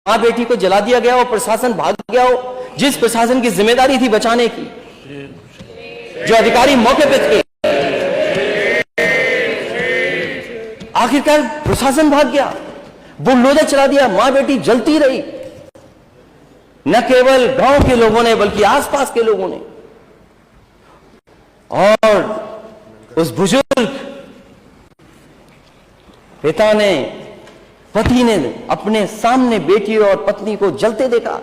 मां बेटी को जला दिया गया हो, प्रशासन भाग गया हो, जिस प्रशासन की जिम्मेदारी थी बचाने की, जो अधिकारी मौके पे थे, आखिरकार प्रशासन भाग गया, बुलडोजर चला दिया, मां बेटी जलती रही। न केवल गांव के लोगों ने बल्कि आसपास के लोगों ने, और उस बुजुर्ग पिता ने, पति ने अपने सामने बेटी और पत्नी को जलते देखा।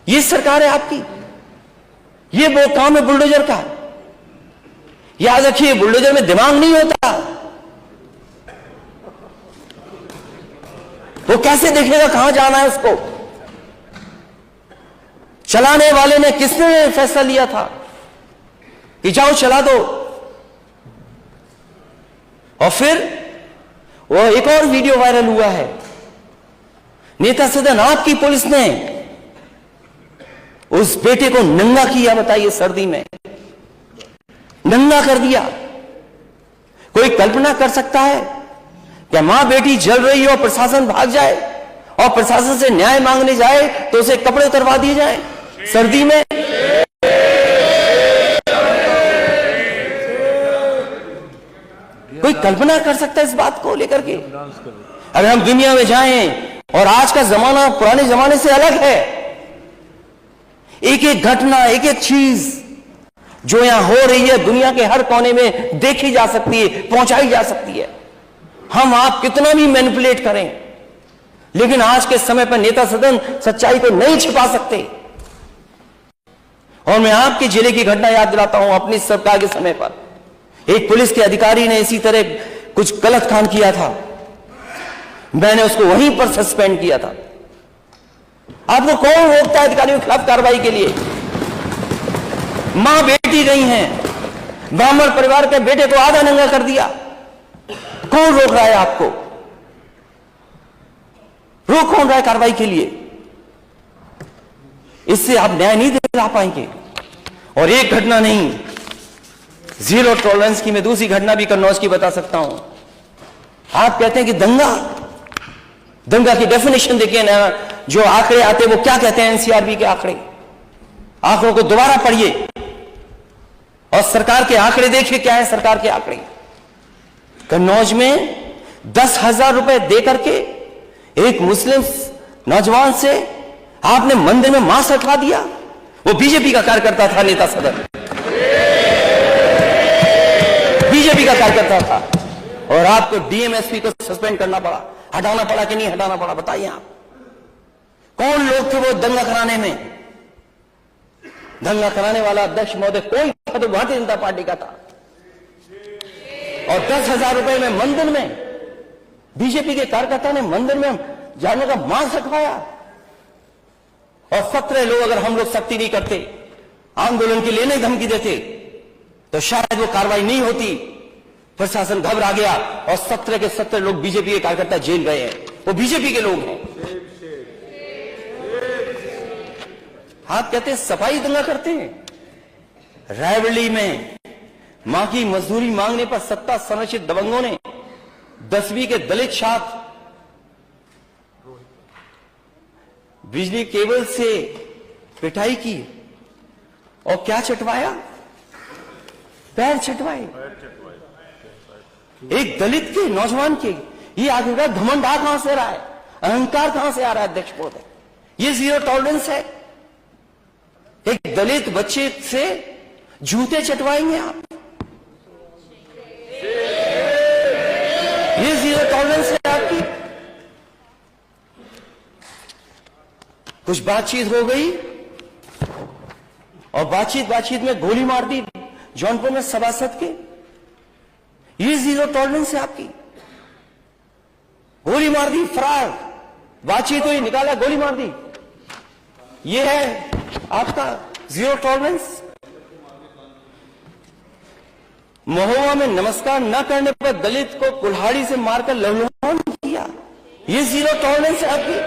ये सरकार है आपकी, ये वो काम है बुलडोजर का। याद रखिए, बुलडोजर में दिमाग नहीं होता। वो कैसे देखेगा कहां जाना है उसको? चलाने वाले ने, किसने फैसला लिया था कि जाओ चला दो? और फिर वो एक और वीडियो वायरल हुआ है, नेता सदन आपकी पुलिस ने उस बेटे को नंगा किया। बताइए, सर्दी में नंगा कर दिया। कोई कल्पना कर सकता है क्या मां बेटी जल रही हो, प्रशासन भाग जाए और प्रशासन से न्याय मांगने जाए तो उसे कपड़े उतरवा दिए जाए सर्दी में? कोई कल्पना कर सकता है इस बात को लेकर के? अगर हम दुनिया में जाएं, और आज का जमाना पुराने जमाने से अलग है, एक एक घटना, एक एक चीज जो यहां हो रही है दुनिया के हर कोने में देखी जा सकती है, पहुंचाई जा सकती है। हम आप कितना भी मैनिपुलेट करें, लेकिन आज के समय पर नेता सदन सच्चाई को नहीं छिपा सकते। और मैं आपके जिले की घटना याद दिलाता हूं। अपनी सरकार के समय पर एक पुलिस के अधिकारी ने इसी तरह कुछ गलत काम किया था, मैंने उसको वहीं पर सस्पेंड किया था। आपको कौन रोकता है अधिकारियों के खिलाफ कार्रवाई के लिए? मां बेटी गई हैं, ब्राह्मण परिवार के बेटे को आधा नंगा कर दिया, कौन रोक रहा है आपको? रोक कौन रहा है कार्रवाई के लिए? इससे आप न्याय नहीं दिला पाएंगे। और एक घटना नहीं, जीरो टॉलरेंस की मैं दूसरी घटना भी कन्नौज की बता सकता हूं। आप कहते हैं कि दंगा की डेफिनेशन देखिए ना, जो आंकड़े आते हैं वो क्या कहते हैं, एनसीआरबी के आंकड़ों को दोबारा पढ़िए और सरकार के आंकड़े देखिए क्या है। सरकार के आंकड़े, कन्नौज में 10,000 रुपए दे करके एक मुस्लिम नौजवान से आपने मंदिर में मांस रखवा दिया। वो बीजेपी का कार्यकर्ता था, नेता सदन बीजेपी का कार्यकर्ता था, और आपको डीएमएसपी को सस्पेंड करना पड़ा, हटाना पड़ा कि नहीं हटाना पड़ा? बताइए आप, कौन लोग थे वो दंगा कराने में? दंगा कराने वाला अध्यक्ष महोदय कोई था तो भारतीय जनता पार्टी का था। और 10,000 रुपए में मंदिर में बीजेपी के कार्यकर्ता ने मंदिर में जाने का मांस रखवाया। और 17 लोग, अगर हम लोग सख्ती नहीं करते, आंदोलन के लिए नहीं धमकी देते, तो शायद वो कार्रवाई नहीं होती। प्रशासन घबरा गया और 17 के 17 लोग बीजेपी के कार्यकर्ता जेल गए हैं, वो बीजेपी के लोग हैं। आप कहते हैं सफाई दंगा करते हैं। रायबरेली में मां की मजदूरी मांगने पर सत्ता संरक्षित दबंगों ने 10वीं के दलित छात्र बिजली केबल से पिटाई की और क्या चटवाया? पैर चटवाए एक दलित के नौजवान के। ये आखिरकार घमंड कहां से रहा है, अहंकार कहां से आ रहा है अध्यक्ष महोदय? ये जीरो टॉलरेंस है। एक दलित बच्चे से जूते चटवाएंगे आप? ये जीरो टॉलरेंस है आपकी? कुछ बातचीत हो गई और बातचीत में गोली मार दी जौनपुर में सभासद के। ये जीरो टॉलरेंस है आपकी? गोली मार दी, फरार, बातचीत हुई, निकाला, गोली मार दी। ये है आपका जीरो टॉलरेंस? महोबा में नमस्कार न करने पर दलित को कुल्हाड़ी से मारकर लहलहान किया। ये जीरो टॉलरेंस है आपकी?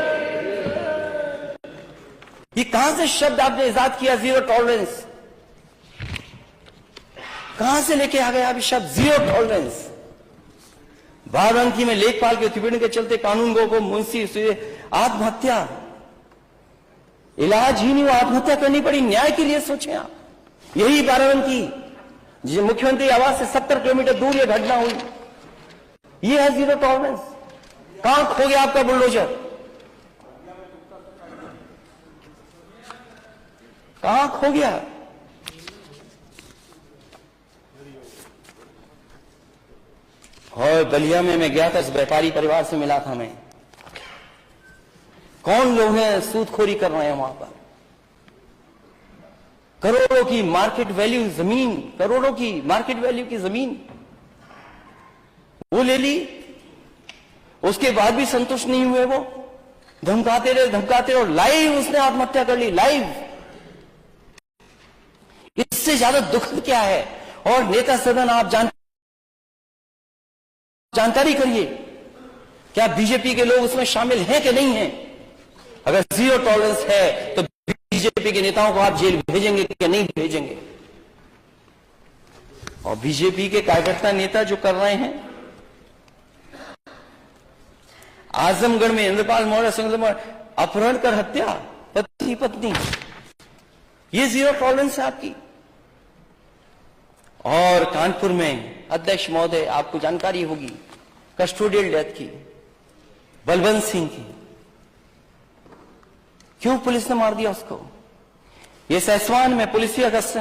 ये कहां से शब्द आपने इजाद किया, जीरो टॉलरेंस? कहां से लेके आ गए आप शब्द जीरो टॉलरेंस? बाराबंकी में लेखपाल के उत्पीड़न के चलते कानून गो को मुंशी से आत्महत्या, इलाज ही नहीं, आत्महत्या करनी पड़ी। न्याय के लिए सोचें आप। यही बाराबंकी मुख्यमंत्री आवास से 70 किलोमीटर दूर यह घटना हुई। यह है जीरो टॉलरेंस। कहां खो गया आपका बुलडोजर? कहां खो गया? और बलिया में मैं गया था, इस व्यापारी परिवार से मिला था मैं। कौन लोग हैं सूदखोरी कर रहे हैं वहां पर? करोड़ों की मार्केट वैल्यू जमीन, करोड़ों की मार्केट वैल्यू की जमीन वो ले ली। उसके बाद भी संतुष्ट नहीं हुए वो, धमकाते रहे और लाइव उसने आत्महत्या कर ली, लाइव। इससे ज्यादा दुखद क्या है? और नेता सदन आप जानकारी करिए, क्या बीजेपी के लोग उसमें शामिल हैं कि नहीं हैं? अगर जीरो टॉलरेंस है तो बीजेपी के नेताओं को आप जेल भेजेंगे कि नहीं भेजेंगे? और बीजेपी के कार्यकर्ता नेता जो कर रहे हैं, आजमगढ़ में इंद्रपाल मौर्य संगम अपहरण कर हत्या, पति पत्नी, ये जीरो टॉलरेंस है आपकी। और कानपुर में अध्यक्ष महोदय, आपको जानकारी होगी कस्टोडियल डेथ की, बलवंत सिंह की। क्यों पुलिस ने मार दिया उसको? ये सैसवान में पुलिसिया गश्त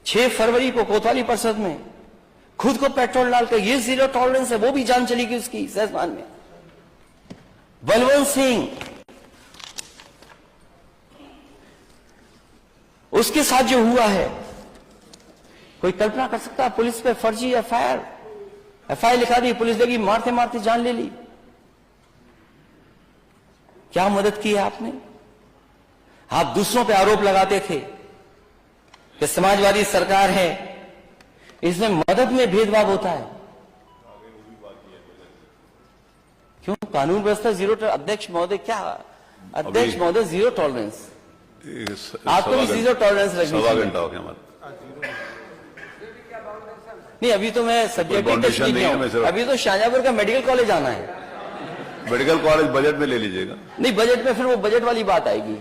6 फरवरी को कोतवाली परिषद में खुद को पेट्रोल डालकर, ये जीरो टॉलरेंस है। वो भी जान चली गई उसकी सैसवान में। बलवंत सिंह, उसके साथ जो हुआ है, कोई कल्पना कर सकता है? पुलिस पे फर्जी एफआईआर लिखा दी, पुलिस लगी, मारते मारते जान ले ली। क्या मदद की है आपने? आप दूसरों पे आरोप लगाते थे कि समाजवादी सरकार है, इसमें मदद में भेदभाव होता है। क्यों? कानून व्यवस्था जीरो अध्यक्ष महोदय, क्या अध्यक्ष महोदय जीरो टॉलरेंस? आपको भी जीरो टॉलरेंस रखनी चाहिए। नहीं, अभी तो मैं सब्जेक्ट नहीं हूं, अभी तो शाहजहांपुर का मेडिकल कॉलेज आना है। मेडिकल कॉलेज बजट में ले लीजिएगा। नहीं, बजट में फिर वो बजट वाली बात आएगी।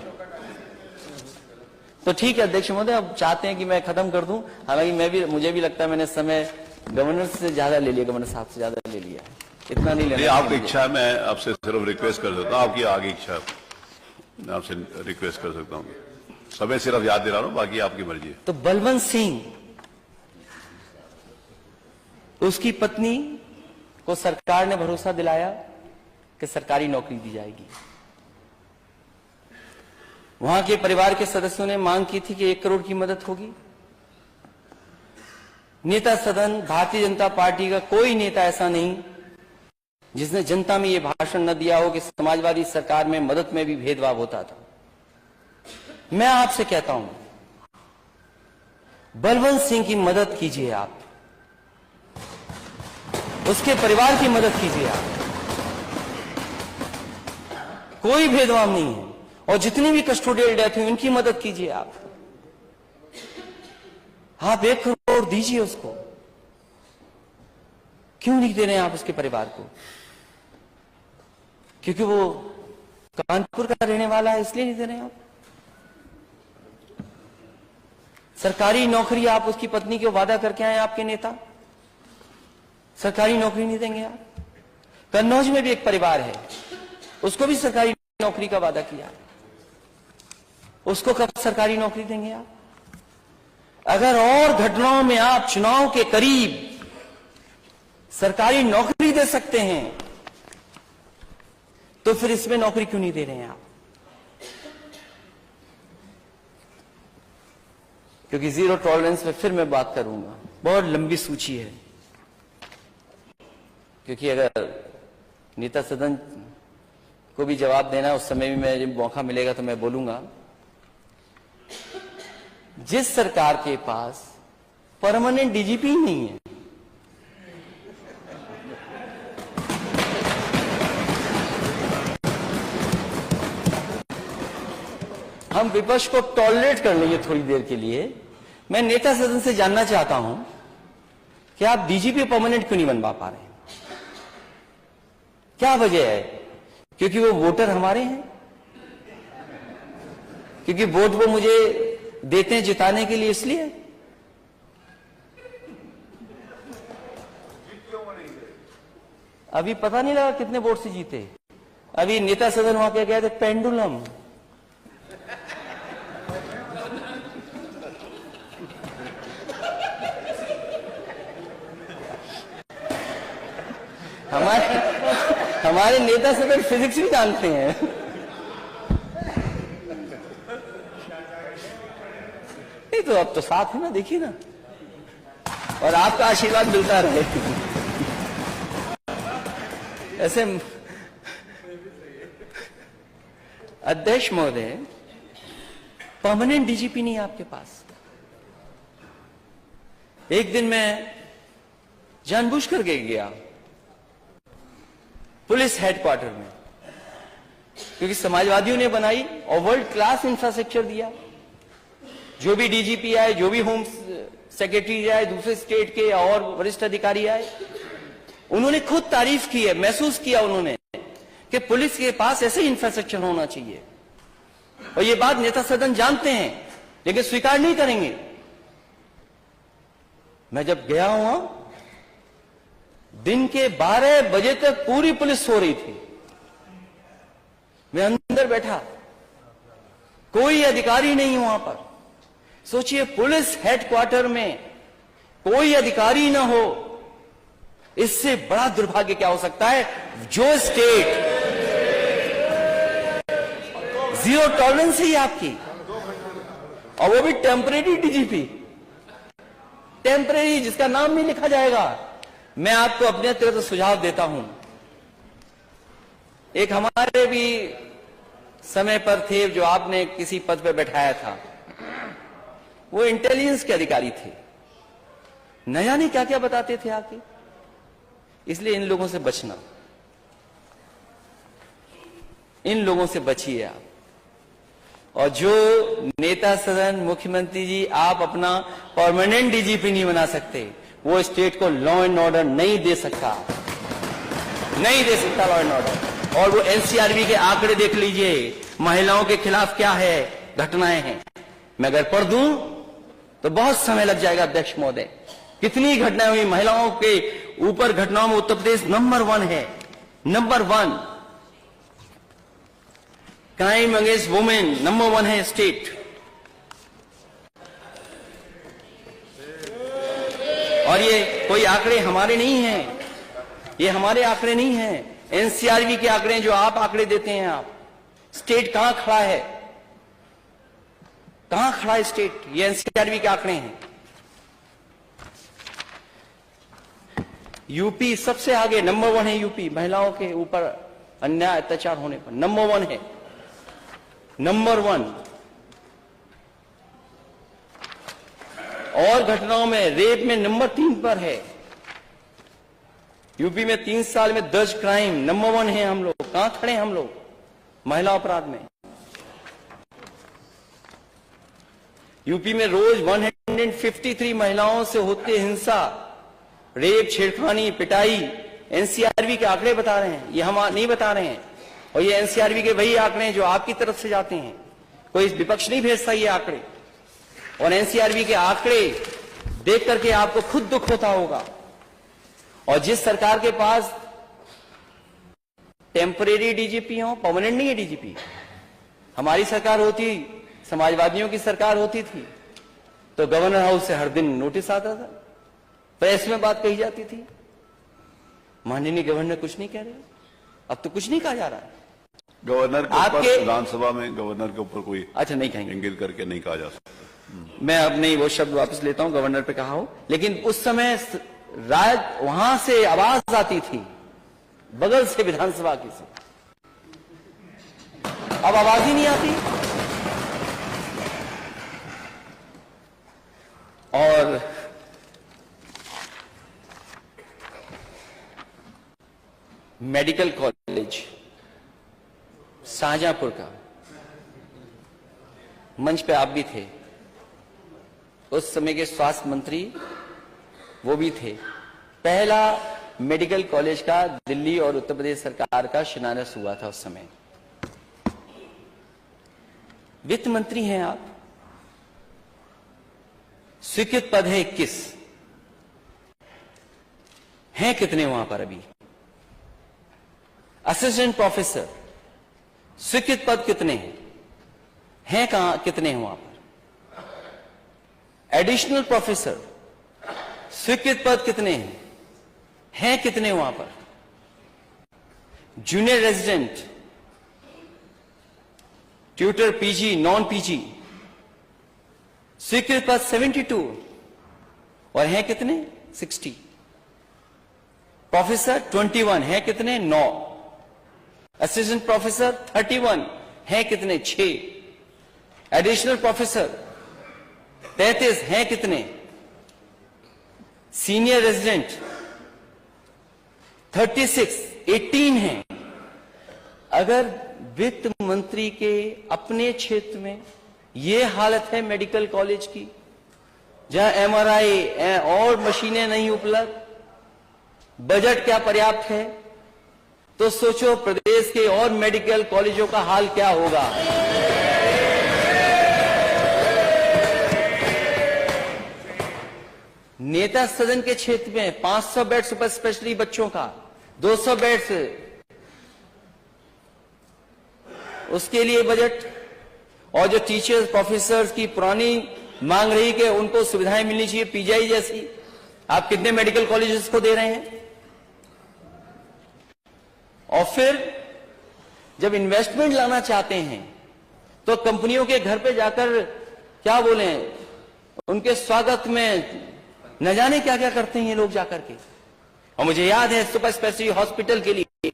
तो ठीक है अध्यक्ष महोदय, अब चाहते हैं कि मैं खत्म कर दूं। हालांकि मुझे भी लगता है मैंने समय गवर्नर से ज्यादा ले लिया, गवर्नर साहब से ज्यादा ले लिया, इतना नहीं लेना। आपकी इच्छा है, मैं आपसे सिर्फ रिक्वेस्ट कर सकता हूँ, आपकी आगे इच्छा मैं आपसे रिक्वेस्ट कर सकता हूँ। समय सिर्फ याद दिला रहा हूँ, बाकी आपकी मर्जी है। तो बलवंत सिंह, उसकी पत्नी को सरकार ने भरोसा दिलाया कि सरकारी नौकरी दी जाएगी। वहां के परिवार के सदस्यों ने मांग की थी कि 1 करोड़ की मदद होगी। नेता सदन भारतीय जनता पार्टी का कोई नेता ऐसा नहीं जिसने जनता में यह भाषण न दिया हो कि समाजवादी सरकार में मदद में भी भेदभाव होता था। मैं आपसे कहता हूं, बलवंत सिंह की मदद कीजिए, आप उसके परिवार की मदद कीजिए। आप, कोई भेदभाव नहीं है। और जितनी भी कस्टोडियल डेथ हुई उनकी मदद कीजिए। आप 1 करोड़ दीजिए उसको। क्यों नहीं दे रहे हैं आप उसके परिवार को? क्योंकि वो कानपुर का रहने वाला है, इसलिए नहीं दे रहे हैं आप। सरकारी नौकरी आप उसकी पत्नी को वादा करके आए आपके नेता, सरकारी नौकरी नहीं देंगे आप। कन्नौज में भी एक परिवार है, उसको भी सरकारी नौकरी का वादा किया, उसको कब सरकारी नौकरी देंगे आप? अगर और घटनाओं में आप चुनाव के करीब सरकारी नौकरी दे सकते हैं तो फिर इसमें नौकरी क्यों नहीं दे रहे हैं आप? क्योंकि जीरो टॉलरेंस पे फिर मैं बात करूंगा, बहुत लंबी सूची है। क्योंकि अगर नेता सदन को भी जवाब देना है, उस समय भी मैं जब मौका मिलेगा तो मैं बोलूंगा। जिस सरकार के पास परमानेंट डीजीपी ही नहीं है, हम विपक्ष को टॉलरेट कर लेंगे थोड़ी देर के लिए। मैं नेता सदन से जानना चाहता हूं कि आप डीजीपी परमानेंट क्यों नहीं बनवा पा रहे हैं? क्या वजह है? क्योंकि वो वोटर हमारे हैं, क्योंकि वोट वो मुझे देते हैं जिताने के लिए, इसलिए। अभी पता नहीं लगा कितने वोट से जीते। अभी नेता सदन वहां क्या कहते, पेंडुलम। हमारे नेता सदन फिजिक्स भी जानते हैं। नहीं तो अब तो साथ है ना, देखिए ना, और आपका आशीर्वाद मिलता रहे। ऐसे अध्यक्ष महोदय, परमानेंट डीजीपी नहीं है आपके पास। एक दिन मैं जानबूझकर गया पुलिस हेडक्वार्टर में, क्योंकि समाजवादियों ने बनाई और वर्ल्ड क्लास इंफ्रास्ट्रक्चर दिया। जो भी डीजीपी आए, जो भी होम सेक्रेटरी आए, दूसरे स्टेट के और वरिष्ठ अधिकारी आए, उन्होंने खुद तारीफ की है, महसूस किया उन्होंने कि पुलिस के पास ऐसे इंफ्रास्ट्रक्चर होना चाहिए। और ये बात नेता सदन जानते हैं, लेकिन स्वीकार नहीं करेंगे। मैं जब गया हुआ, दिन के 12 बजे तक पूरी पुलिस सो रही थी। मैं अंदर बैठा, कोई अधिकारी नहीं वहां पर। सोचिए, पुलिस हेडक्वार्टर में कोई अधिकारी ना हो, इससे बड़ा दुर्भाग्य क्या हो सकता है। जो स्टेट जीरो टॉलरेंस है आपकी, और वो भी टेम्परेरी डीजीपी, टेम्परेरी, जिसका नाम नहीं लिखा जाएगा। मैं आपको अपने तरफ से सुझाव देता हूं। एक हमारे भी समय पर थे जो आपने किसी पद पर बैठाया था, वो इंटेलिजेंस के अधिकारी थे, न जाने क्या क्या बताते थे आके। इसलिए इन लोगों से बचना, इन लोगों से बचिए आप। और जो नेता सदन, मुख्यमंत्री जी, आप अपना परमानेंट डीजीपी नहीं बना सकते, वो स्टेट को लॉ एंड ऑर्डर नहीं दे सकता, नहीं दे सकता लॉ एंड ऑर्डर। और वो एनसीआरबी के आंकड़े देख लीजिए, महिलाओं के खिलाफ क्या है घटनाएं हैं। मैं अगर पढ़ दूं तो बहुत समय लग जाएगा अध्यक्ष महोदय। कितनी घटनाएं हुई महिलाओं के ऊपर, घटनाओं में उत्तर प्रदेश नंबर 1 है, number 1। Crime against women number 1 है स्टेट। और ये कोई आंकड़े हमारे नहीं हैं, ये हमारे आंकड़े नहीं हैं, एनसीआरबी के आंकड़े जो आप आंकड़े देते हैं। आप स्टेट कहां खड़ा है, कहां खड़ा है स्टेट, ये एनसीआरबी के आंकड़े हैं। यूपी सबसे आगे, नंबर 1 है यूपी, महिलाओं के ऊपर अन्याय अत्याचार होने पर नंबर 1 है, नंबर 1। और घटनाओं में रेप में नंबर 3 पर है। यूपी में 3 साल में 10 क्राइम, नंबर 1 है हम लोग। कहां खड़े हैं हम लोग महिला अपराध में? यूपी में रोज 153 महिलाओं से होती हिंसा, रेप, छेड़खानी, पिटाई। एनसीआरबी के आंकड़े बता रहे हैं, ये हम नहीं बता रहे हैं। और ये एनसीआरबी के वही आंकड़े हैं जो आपकी तरफ से जाते हैं, कोई विपक्ष नहीं भेजता ये आंकड़े। और एनसीआरबी के आंकड़े देख करके आपको खुद दुख होता होगा। और जिस सरकार के पास टेम्परेरी डीजीपी हो, परमानेंट नहीं है डीजीपी, हमारी सरकार होती, समाजवादियों की सरकार होती थी, तो गवर्नर हाउस से हर दिन नोटिस आता था, प्रेस में बात कही जाती थी, माननीय गवर्नर कुछ नहीं कह रहे। अब तो कुछ नहीं कहा जा रहा है। गवर्नर के ऊपर विधानसभा में गवर्नर के ऊपर कोई अच्छा नहीं कहेंगे, इंगित करके नहीं कहा जा सकता। मैं अब नहीं वो शब्द वापस लेता हूं, गवर्नर पे कहा हो। लेकिन उस समय वहां से आवाज आती थी, बगल से, विधानसभा की से। अब आवाज ही नहीं आती। और मेडिकल कॉलेज शाहजहांपुर का, मंच पे आप भी थे, उस समय के स्वास्थ्य मंत्री वो भी थे। पहला मेडिकल कॉलेज का दिल्ली और उत्तर प्रदेश सरकार का शिलान्यास हुआ था उस समय। वित्त मंत्री हैं आप, स्वीकृत पद है 21, हैं कितने वहां पर अभी? असिस्टेंट प्रोफेसर स्वीकृत पद कितने हैं कहां, कितने हैं वहां पर? एडिशनल प्रोफेसर स्वीकृत पद कितने हैं कितने वहां पर? Junior resident, tutor, PG, non PG स्वीकृत पद 72 और हैं कितने? 60। प्रोफेसर 21 हैं कितने? 9। असिस्टेंट प्रोफेसर 31 हैं कितने? 6। एडिशनल प्रोफेसर 33 हैं कितने? सीनियर रेजिडेंट 36, 18 हैं। अगर वित्त मंत्री के अपने क्षेत्र में यह हालत है मेडिकल कॉलेज की, जहां एमआरआई और मशीनें नहीं उपलब्ध, बजट क्या पर्याप्त है, तो सोचो प्रदेश के और मेडिकल कॉलेजों का हाल क्या होगा। नेता सदन के क्षेत्र में 500 बेड सुपर स्पेशलिटी बच्चों का, 200 बेड्स उसके लिए बजट, और जो टीचर्स प्रोफेसर्स की पुरानी मांग रही कि उनको सुविधाएं मिलनी चाहिए पीजीआई जैसी, आप कितने मेडिकल कॉलेजेस को दे रहे हैं? और फिर जब इन्वेस्टमेंट लाना चाहते हैं तो कंपनियों के घर पे जाकर क्या बोले, उनके स्वागत में न जाने क्या क्या करते हैं ये लोग जाकर के। और मुझे याद है सुपर स्पेशलिटी हॉस्पिटल के लिए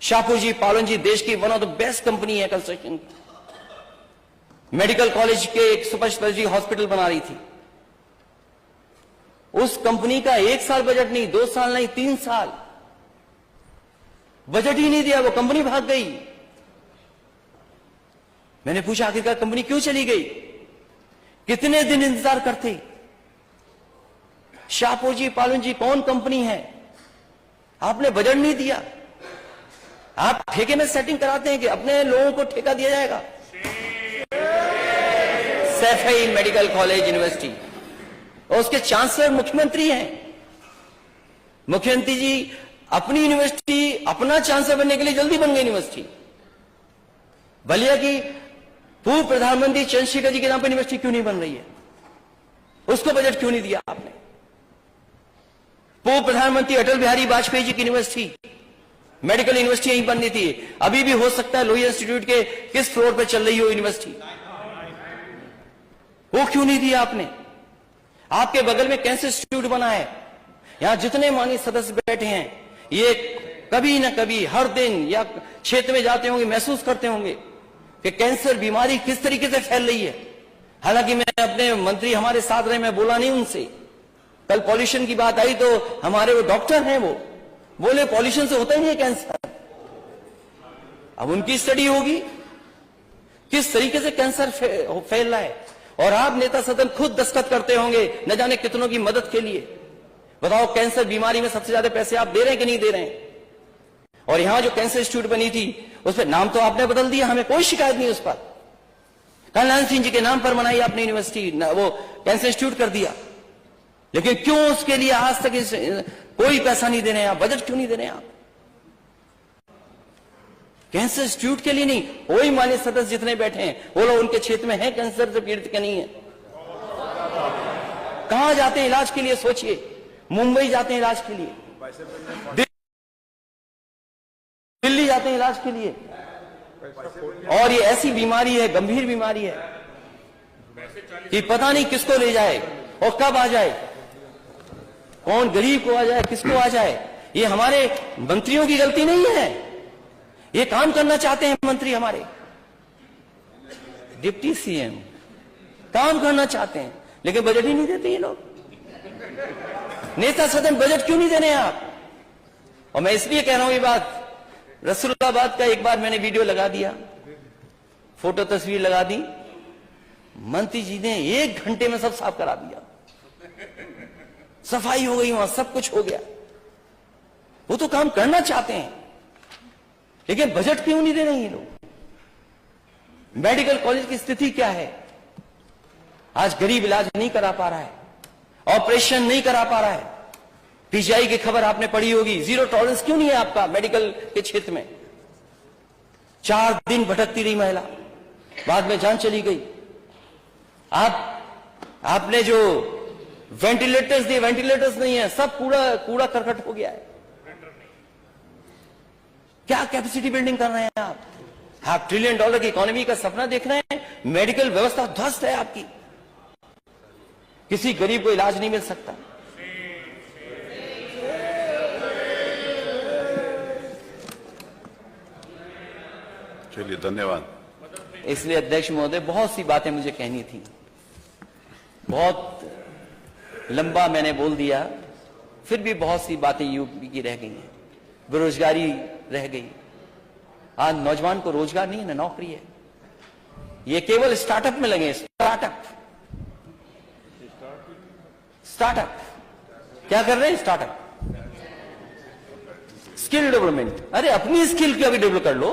शाहपुर जी, पालन जी देश की one of the best company है कंस्ट्रक्शन, मेडिकल कॉलेज के एक सुपर स्पेशलिटी हॉस्पिटल बना रही थी। उस कंपनी का 1 साल बजट नहीं, 2 साल नहीं, 3 साल बजट ही नहीं दिया, वो कंपनी भाग गई। मैंने पूछा आखिरकार कंपनी क्यों चली गई? कितने दिन इंतजार करते? शाहपुर जी, पालन जी कौन कंपनी है? आपने बजट नहीं दिया। आप ठेके में सेटिंग कराते हैं कि अपने लोगों को ठेका दिया जाएगा। सैफई मेडिकल कॉलेज यूनिवर्सिटी, और उसके चांसलर मुख्यमंत्री हैं। मुख्यमंत्री जी अपनी यूनिवर्सिटी, अपना चांसलर बनने के लिए जल्दी बन गई यूनिवर्सिटी। बलिया की पूर्व प्रधानमंत्री चंद्रशेखर जी के नाम पर यूनिवर्सिटी क्यों नहीं बन रही है? उसको बजट क्यों नहीं दिया आपने? पूर्व प्रधानमंत्री अटल बिहारी वाजपेयी जी की यूनिवर्सिटी, मेडिकल यूनिवर्सिटी यहीं बननी थी। अभी भी हो सकता है लोहिया इंस्टीट्यूट के किस फ्लोर पर चल रही हो यूनिवर्सिटी, वो क्यों नहीं दिया आपने? आपके बगल में कैंसर इंस्टीट्यूट बना है, यहां जितने माननीय सदस्य बैठे हैं ये कभी ना कभी हर दिन या क्षेत्र में जाते होंगे, महसूस करते होंगे कि कैंसर बीमारी किस तरीके से फैल रही है। हालांकि मैं अपने मंत्री हमारे साथ रहे, मैं बोला नहीं उनसे। कल पॉल्यूशन की बात आई तो हमारे वो डॉक्टर हैं, वो बोले पॉल्यूशन से होता ही नहीं है कैंसर। अब उनकी स्टडी होगी किस तरीके से कैंसर फैल रहा है, और आप नेता सदन खुद दस्तखत करते होंगे न जाने कितनों की मदद के लिए। बताओ कैंसर बीमारी में सबसे ज्यादा पैसे आप दे रहे हैं कि नहीं दे रहे हैं? और यहां जो कैंसर इंस्टीट्यूट बनी थी उस पर नाम तो आपने बदल दिया, हमें कोई शिकायत नहीं उस पर। कल्याण सिंह जी के नाम पर बनाई आपने यूनिवर्सिटी, वो कैंसर इंस्टीट्यूट कर दिया। लेकिन क्यों उसके लिए आज तक कोई पैसा नहीं दे रहे हैं आप? बजट क्यों नहीं दे रहे हैं आप? कैंसर इंस्टीट्यूट के लिए नहीं, वही माननीय सदस्य जितने बैठे हैं वो लोग उनके क्षेत्र में हैं कैंसर से पीड़ित के नहीं है। कहां जाते हैं इलाज के लिए? सोचिए, मुंबई जाते हैं इलाज के लिए, दिल्ली जाते हैं इलाज के लिए, और ये ऐसी बीमारी है, गंभीर बीमारी है कि पता नहीं किसको ले जाए और कब आ जाए, कौन गरीब को आ जाए, किसको आ जाए। ये हमारे मंत्रियों की गलती नहीं है, ये काम करना चाहते हैं मंत्री हमारे, डिप्टी सीएम काम करना चाहते हैं, लेकिन बजट ही नहीं देते ये लोग। नेता सदन बजट क्यों नहीं दे रहे हैं आप? और मैं इसलिए कह रहा हूं ये बात, रसूलुल्लाहबाद का एक बार मैंने वीडियो लगा दिया, फोटो तस्वीर लगा दी, मंत्री जी ने 1 घंटे में सब साफ करा दिया, सफाई हो गई, वहां सब कुछ हो गया। वो तो काम करना चाहते हैं, लेकिन बजट क्यों नहीं दे रहे हैं ये लोग? मेडिकल कॉलेज की स्थिति क्या है? आज गरीब इलाज नहीं करा पा रहा है, ऑपरेशन नहीं करा पा रहा है। पीजीआई की खबर आपने पढ़ी होगी, जीरो टॉलरेंस क्यों नहीं है आपका मेडिकल के क्षेत्र में? 4 दिन भटकती रही महिला, बाद में जान चली गई। आपने जो वेंटिलेटर्स दिए, वेंटिलेटर्स नहीं है, सब कूड़ा करकट हो गया है। क्या कैपेसिटी बिल्डिंग कर रहे हैं आप? $500 ट्रिलियन की इकोनॉमी का सपना देख रहे हैं, मेडिकल व्यवस्था ध्वस्त है आपकी, किसी गरीब को इलाज नहीं मिल सकता। चलिए, धन्यवाद। इसलिए अध्यक्ष महोदय, बहुत सी बातें मुझे कहनी थी, बहुत लंबा मैंने बोल दिया, फिर भी बहुत सी बातें यूपी की रह गई हैं। बेरोजगारी रह गई। आज नौजवान को रोजगार नहीं है ना, नौकरी है। ये केवल स्टार्टअप में लगे। स्टार्टअप क्या कर रहे हैं? Startup, skill development. अरे अपनी स्किल को अभी डेवलप कर लो।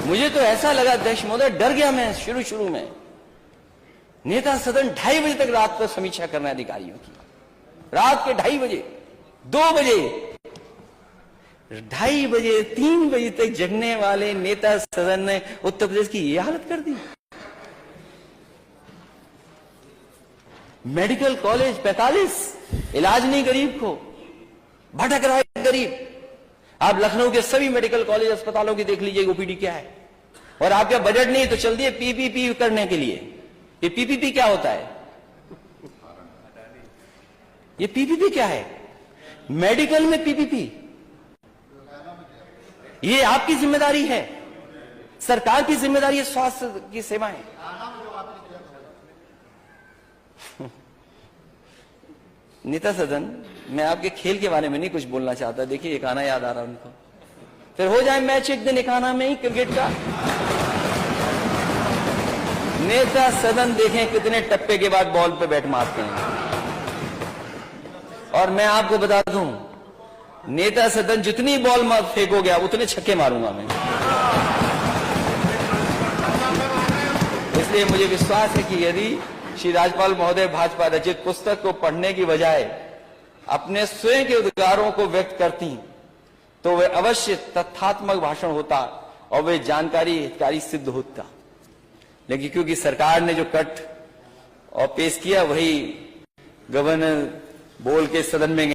मुझे तो ऐसा लगा अध्यक्ष महोदय, डर गया मैं शुरू में। नेता सदन 2:30 बजे तक रात को समीक्षा करना है अधिकारियों की, रात के 2:30 बजे, 2 बजे, 2:30 बजे, 3 बजे तक जगने वाले नेता सदन ने उत्तर प्रदेश की यह हालत कर दी। मेडिकल कॉलेज 45, इलाज नहीं गरीब को, भटक रहा है गरीब। आप लखनऊ के सभी मेडिकल कॉलेज अस्पतालों की देख लीजिए ओपीडी क्या है, और आपका बजट नहीं तो चल दिए पीपीपी करने के लिए। ये पीपीपी क्या होता है? ये पीपीपी क्या है? मेडिकल में पीपीपी, ये आपकी जिम्मेदारी है, सरकार की जिम्मेदारी है स्वास्थ्य की सेवाएं। नेता सदन, मैं आपके खेल के बारे में नहीं कुछ बोलना चाहता। देखिए, एक आना याद आ रहा उनको, फिर हो जाए मैच एक दिन एक आना में ही क्रिकेट का। नेता सदन देखें कितने टप्पे के बाद बॉल पे बैट मारते हैं। और मैं आपको बता दूं, नेता सदन जितनी बॉल फेंकोगे आप उतने छक्के मारूंगा मैं। इसलिए मुझे विश्वास है कि यदि श्री राज्यपाल महोदय भाजपा रचित पुस्तक को पढ़ने की बजाय अपने स्वयं के उद्गारों को व्यक्त करती तो वह अवश्य तथ्यात्मक भाषण होता और वे जानकारी हितकारी सिद्ध होता। लेकिन क्योंकि सरकार ने जो कट और पेश किया, वही गवर्नर बोल के सदन में